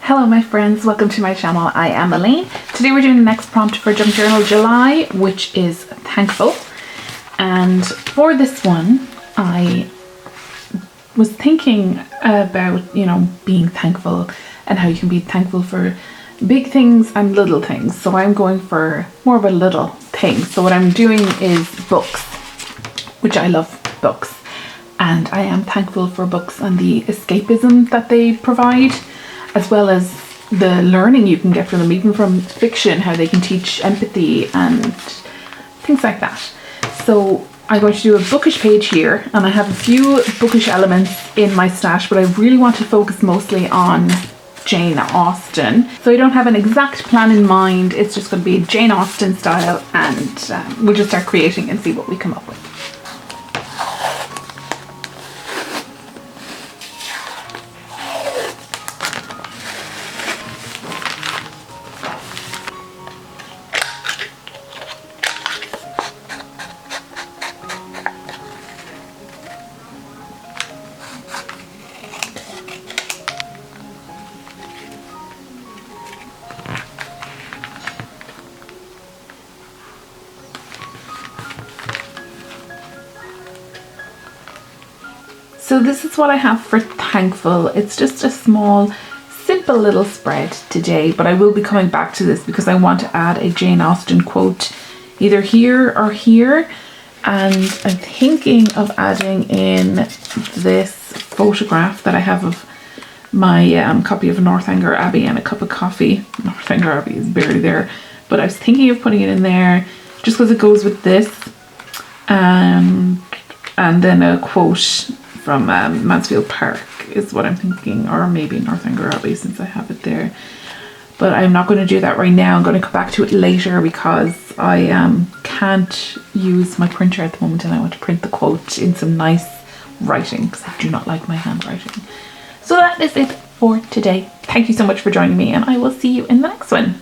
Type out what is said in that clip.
Hello my friends, welcome to my channel. I am Elaine. Today we're doing the next prompt for Junk Journal July, which is thankful. And for this one, I was thinking about, being thankful and how you can be thankful for big things and little things. So I'm going for more of a little thing. So what I'm doing is books, which I love books. And I am thankful for books and the escapism that they provide, as well as the learning you can get from them, even from fiction, how they can teach empathy and things like that. So I'm going to do a bookish page here, and I have a few bookish elements in my stash, but I really want to focus mostly on Jane Austen. So I don't have an exact plan in mind, it's just going to be Jane Austen style, and we'll just start creating and see what we come up with. So this is what I have for thankful. It's just a small, simple little spread today, but I will be coming back to this because I want to add a Jane Austen quote either here or here. And I'm thinking of adding in this photograph that I have of my copy of Northanger Abbey and a cup of coffee. Northanger Abbey is barely there, but I was thinking of putting it in there just because it goes with this. And then a quote from Mansfield Park is what I'm thinking, or maybe Northanger Abbey since I have it there. But I'm not going to do that right now. I'm going to come back to it later because I can't use my printer at the moment, and I want to print the quote in some nice writing because I do not like my handwriting. So that is it for today. Thank you so much for joining me, and I will see you in the next one.